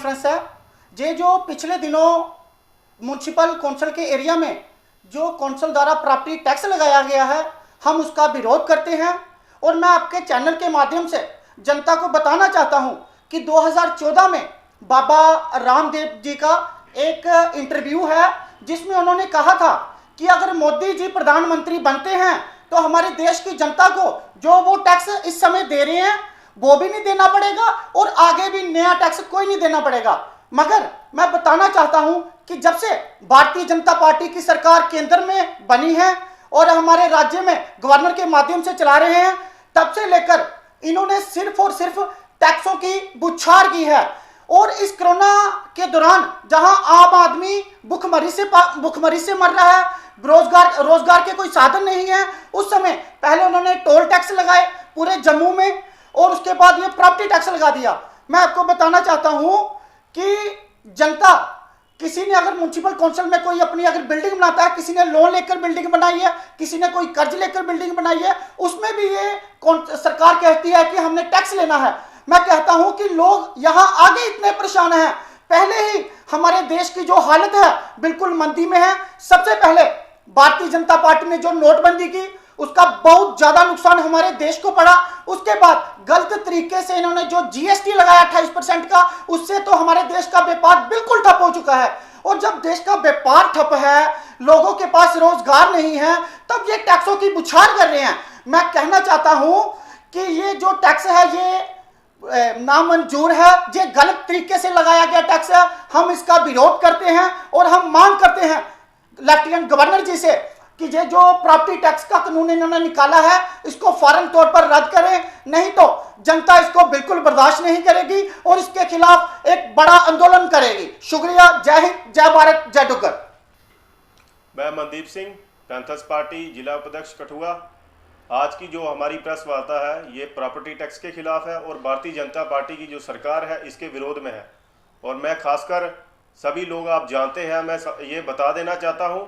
Conference है। ये जो पिछले दिनों म्यूनसिपल कौंसिल के एरिया में जो कौंसिल द्वारा प्रॉपर्टी टैक्स लगाया गया है, हम उसका विरोध करते हैं। और मैं आपके चैनल के माध्यम से जनता को बताना चाहता हूं कि 2014 में बाबा रामदेव जी का एक इंटरव्यू है जिसमें उन्होंने कहा था कि अगर मोदी जी प्रधानमंत्री बनते हैं तो हमारे देश की जनता को जो वो टैक्स इस समय दे रहे हैं वो भी नहीं देना पड़ेगा और आगे भी नया टैक्स कोई नहीं देना पड़ेगा। मगर मैं बताना चाहता हूं कि जब से भारतीय जनता पार्टी की सरकार केंद्र में बनी है और हमारे राज्य में गवर्नर के माध्यम से चला रहे हैं, तब से लेकर इन्होंने सिर्फ और सिर्फ टैक्सों की बौछार की है। और इस कोरोना के दौरान जहां आम आदमी भुखमरी से मर रहा है, रोजगार के कोई साधन नहीं है, उस समय पहले उन्होंने टोल टैक्स लगाए पूरे जम्मू में और उसके बाद ये प्रॉपर्टी टैक्स लगा दिया। मैं आपको बताना चाहता हूं कि जनता, किसी ने अगर म्युनिसिपल काउंसिल में कोई अपनी अगर बिल्डिंग बनाता है, किसी ने लोन लेकर बिल्डिंग बनाई है, किसी ने कोई कर्ज लेकर बिल्डिंग बनाई है, उसमें भी ये सरकार कहती है कि हमने टैक्स लेना है। मैं कहता हूं कि लोग यहां आगे इतने परेशान हैं, पहले ही हमारे देश की जो हालत है बिल्कुल मंदी में है। सबसे पहले भारतीय जनता पार्टी ने जो नोटबंदी की उसका बहुत ज्यादा नुकसान हमारे देश को पड़ा। उसके बाद गलत तरीके से इन्होंने जो जीएसटी लगाया 28% का, उससे तो हमारे देश का व्यापार बिल्कुल ठप हो चुका है। और जब देश का व्यापार ठप है, लोगों के पास रोजगार नहीं है, तब ये टैक्सों की बौछार कर रहे हैं। मैं कहना चाहता हूं कि ये जो टैक्स है ये नामंजूर है, ये गलत तरीके से लगाया गया टैक्स है। हम इसका विरोध करते हैं और हम मांग करते हैं लेफ्टिनेंट गवर्नर जी से कि ये जो प्रॉपर्टी टैक्स का कानून इन्होंने निकाला है इसको फौरन तौर पर रद्द करें, नहीं तो जनता इसको बिल्कुल बर्दाश्त नहीं करेगी और इसके खिलाफ एक बड़ा आंदोलन करेगी। शुक्रिया। जय हिंद, जय भारत, जय डुग्गर। मैं मनदीप सिंह, पैंथर्स पार्टी जिला उपाध्यक्ष कठुआ। आज की जो हमारी प्रेस वार्ता है ये प्रॉपर्टी टैक्स के खिलाफ है और भारतीय जनता पार्टी की जो सरकार है इसके विरोध में है। और मैं खासकर सभी लोग आप जानते हैं, मैं ये बता देना चाहता हूं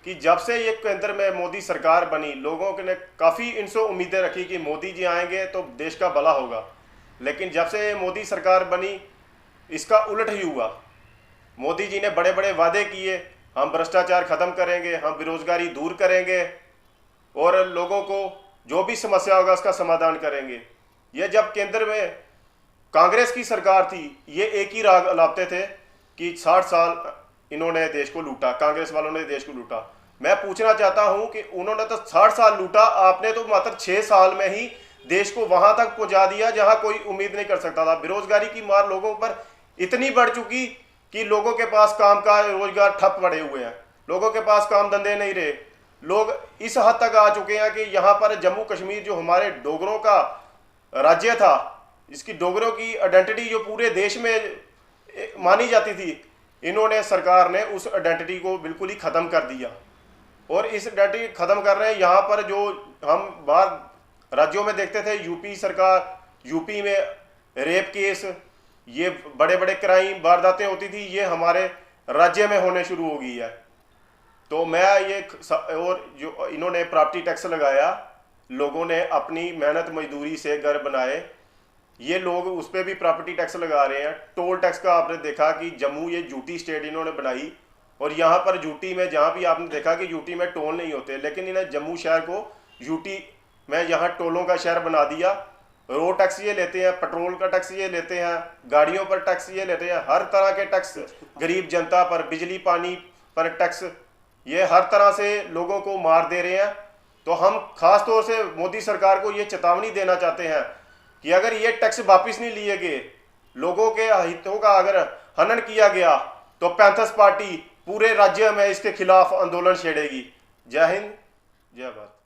कि जब से ये केंद्र में मोदी सरकार बनी, लोगों ने काफ़ी इनसे उम्मीदें रखी कि मोदी जी आएंगे तो देश का भला होगा। लेकिन जब से मोदी सरकार बनी इसका उलट ही हुआ। मोदी जी ने बड़े बड़े वादे किए, हम भ्रष्टाचार ख़त्म करेंगे, हम बेरोजगारी दूर करेंगे और लोगों को जो भी समस्या होगा उसका समाधान करेंगे। ये जब केंद्र में कांग्रेस की सरकार थी, ये एक ही राग अलापते थे कि 60 साल इन्होंने देश को लूटा, कांग्रेस वालों ने देश को लूटा। मैं पूछना चाहता हूं कि उन्होंने तो 60 साल लूटा, आपने तो मात्र 6 साल में ही देश को वहां तक पहुंचा दिया जहां कोई उम्मीद नहीं कर सकता था। बेरोजगारी की मार लोगों पर इतनी बढ़ चुकी कि लोगों के पास काम का रोजगार ठप पड़े हुए हैं, लोगों के पास काम धंधे नहीं रहे। लोग इस हद तक आ चुके हैं कि यहाँ पर जम्मू कश्मीर जो हमारे डोगरों का राज्य था, इसकी डोगरों की आइडेंटिटी जो पूरे देश में मानी जाती थी, इन्होंने सरकार ने उस आइडेंटिटी को बिल्कुल ही ख़त्म कर दिया। और इस आइडेंटिटी ख़त्म कर रहे हैं। यहाँ पर जो हम बाहर राज्यों में देखते थे, यूपी सरकार, यूपी में रेप केस, ये बड़े बड़े क्राइम वारदातें होती थी, ये हमारे राज्य में होने शुरू हो गई है। तो मैं ये और जो इन्होंने प्रॉपर्टी टैक्स लगाया, लोगों ने अपनी मेहनत मजदूरी से घर बनाए, ये लोग उस पर भी प्रॉपर्टी टैक्स लगा रहे हैं। टोल टैक्स का आपने देखा कि जम्मू ये यूटी स्टेट इन्होंने बनाई और यहाँ पर यूटी में जहाँ भी आपने देखा कि यूटी में टोल नहीं होते, लेकिन इन्हें जम्मू शहर को यूटी में यहाँ टोलों का शहर बना दिया। रोड टैक्स ये लेते हैं, पेट्रोल का टैक्स ये लेते हैं, गाड़ियों पर टैक्स ये लेते हैं, हर तरह के टैक्स, गरीब जनता पर, बिजली पानी पर टैक्स, ये हर तरह से लोगों को मार दे रहे हैं। तो हम खास तौर से मोदी सरकार को ये चेतावनी देना चाहते हैं कि अगर ये टैक्स वापस नहीं लिए गए, लोगों के हितों का अगर हनन किया गया, तो पैंथर्स पार्टी पूरे राज्य में इसके खिलाफ आंदोलन छेड़ेगी। जय हिंद, जय भारत।